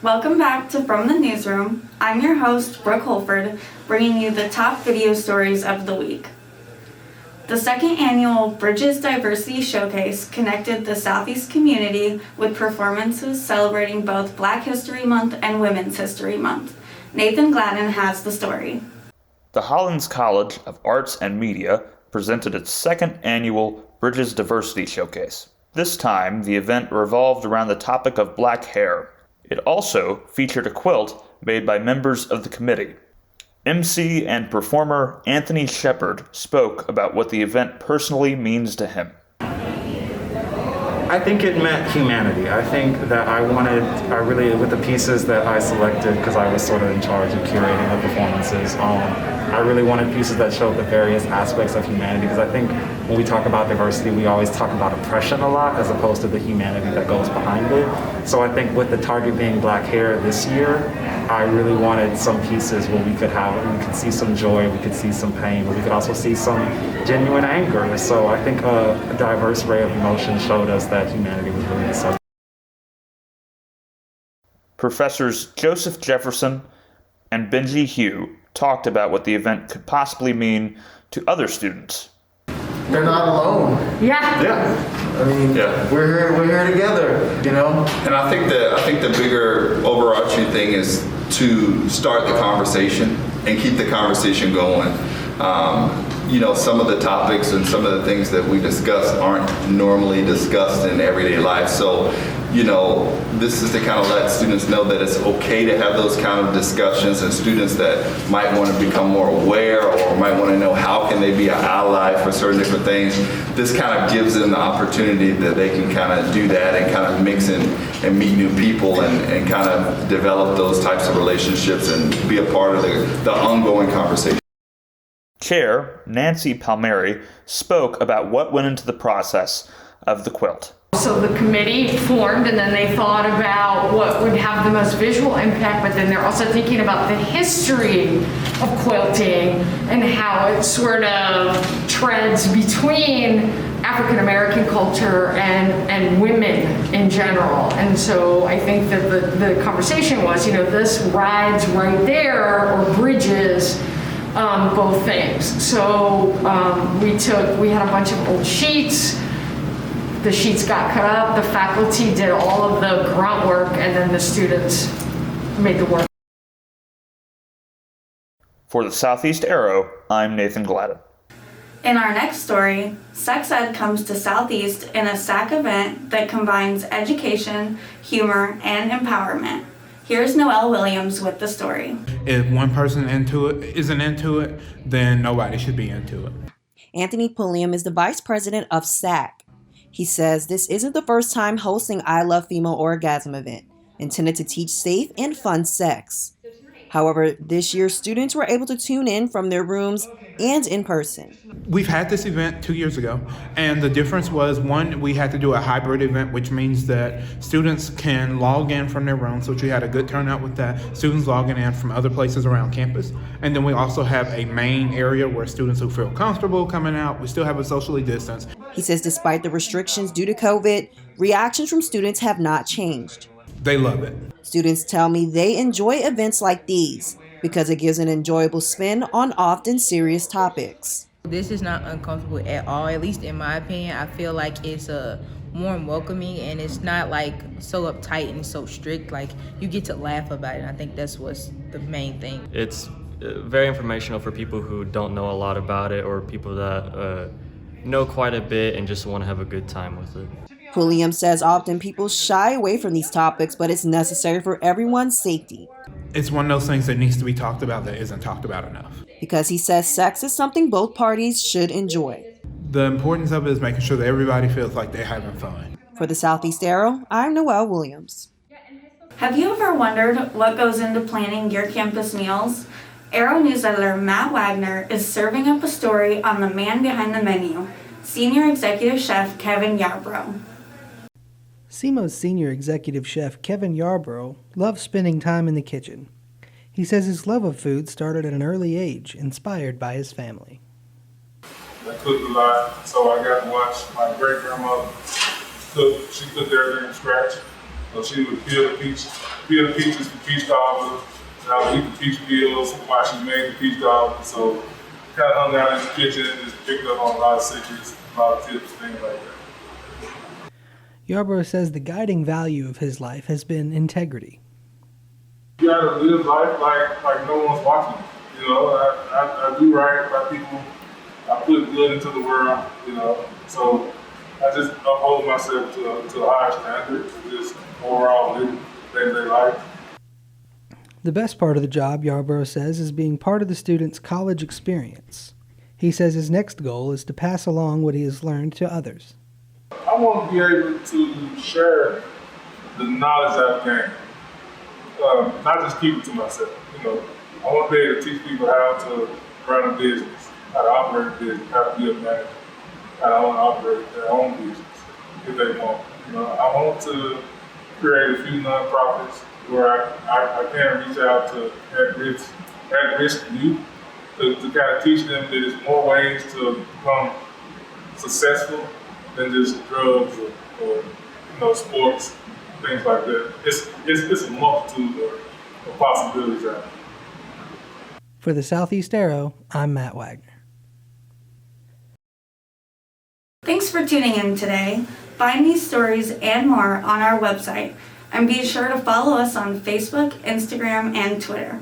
Welcome back to From the Newsroom. I'm your host, Brooke Holford, bringing you the top video stories of the week. The second annual Bridges Diversity Showcase connected the Southeast community with performances celebrating both Black History Month and Women's History Month. Nathan Gladden has the story. The Hollins College of Arts and Media presented its second annual Bridges Diversity Showcase. This time, the event revolved around the topic of black hair. It also featured a quilt made by members of the committee. MC and performer Anthony Shepard spoke about what the event personally means to him. I think it meant humanity. I think that with the pieces that I selected, because I was sort of in charge of curating the performances, I really wanted pieces that showed the various aspects of humanity, because I think when we talk about diversity, we always talk about oppression a lot as opposed to the humanity that goes behind it. So I think with the target being black hair this year, I really wanted some pieces where we could see some joy, we could see some pain, but we could also see some genuine anger. So I think a diverse array of emotions showed us that humanity was really the subject. Professors Joseph Jefferson and Benji Hugh talked about what the event could possibly mean to other students. They're not alone. Yeah. I mean, we're here together, you know? And I think the bigger overarching thing is to start the conversation and keep the conversation going. Some of the topics and some of the things that we discuss aren't normally discussed in everyday life. So, this is to kind of let students know that it's okay to have those kind of discussions, and students that might want to become more aware or might want to know how can they be an ally for certain different things. This kind of gives them the opportunity that they can kind of do that and kind of mix in and meet new people and kind of develop those types of relationships and be a part of the ongoing conversation. Chair Nancy Palmieri spoke about what went into the process of the quilt. So the committee formed, and then they thought about what would have the most visual impact, but then they're also thinking about the history of quilting and how it sort of treads between African American culture and women in general. And so I think that the conversation was, this rides right there or bridges both things. So we had a bunch of old sheets. The sheets got cut up, the faculty did all of the grunt work, and then the students made the work. For the Southeast Arrow, I'm Nathan Gladden. In our next story, Sex Ed comes to Southeast in a SAC event that combines education, humor, and empowerment. Here's Noelle Williams with the story. If one person isn't into it, then nobody should be into it. Anthony Pulliam is the vice president of SAC. He says this isn't the first time hosting I Love Female Orgasm event, intended to teach safe and fun sex. However, this year students were able to tune in from their rooms and in person. We've had this event 2 years ago, and the difference was, one, we had to do a hybrid event, which means that students can log in from their rooms, which we had a good turnout with that, students logging in from other places around campus. And then we also have a main area where students who feel comfortable coming out, we still have a socially distanced. He says despite the restrictions due to COVID, reactions from students have not changed. They love it. Students tell me they enjoy events like these because it gives an enjoyable spin on often serious topics. This is not uncomfortable at all, at least in my opinion. I feel like it's a warm welcoming, and it's not like so uptight and so strict. Like, you get to laugh about it, and I think that's what's the main thing. It's very informational for people who don't know a lot about it, or people that know quite a bit and just want to have a good time with it. Pulliam says often people shy away from these topics, but it's necessary for everyone's safety. It's one of those things that needs to be talked about that isn't talked about enough. Because he says sex is something both parties should enjoy. The importance of it is making sure that everybody feels like they're having fun. For the Southeast Arrow, I'm Noelle Williams. Have you ever wondered what goes into planning your campus meals? Arrow news editor Matt Wagner is serving up a story on the man behind the menu, Senior Executive Chef Kevin Yarbrough. SEMO's senior executive chef Kevin Yarbrough loves spending time in the kitchen. He says his love of food started at an early age, inspired by his family. I cooked a lot, so I got to watch my great-grandmother cook. She cooked everything from scratch. So she would peel the peaches for peach cobbler. And I would eat the peach peels while she made the peach cobbler. So kind of hung out in the kitchen and just picked up on a lot of secrets, a lot of tips, things like that. Yarborough says the guiding value of his life has been integrity. You gotta live life like no one's watching. You know, I do right by people. I put good into the world, you know. So I just uphold myself to a higher standard, just overall living day-to-day life. The best part of the job, Yarborough says, is being part of the student's college experience. He says his next goal is to pass along what he has learned to others. I want to be able to share the knowledge I've gained, not just keep it to myself. You know, I want to be able to teach people how to run a business, how to operate a business, how to be a manager, how to operate their own business if they want. You know, I want to create a few nonprofits where I can reach out to at-risk youth to kind of teach them that there's more ways to become successful than just drugs or you know, sports, things like that. It's a multitude of possibilities out there. For the Southeast Arrow, I'm Matt Wagner. Thanks for tuning in today. Find these stories and more on our website, and be sure to follow us on Facebook, Instagram, and Twitter.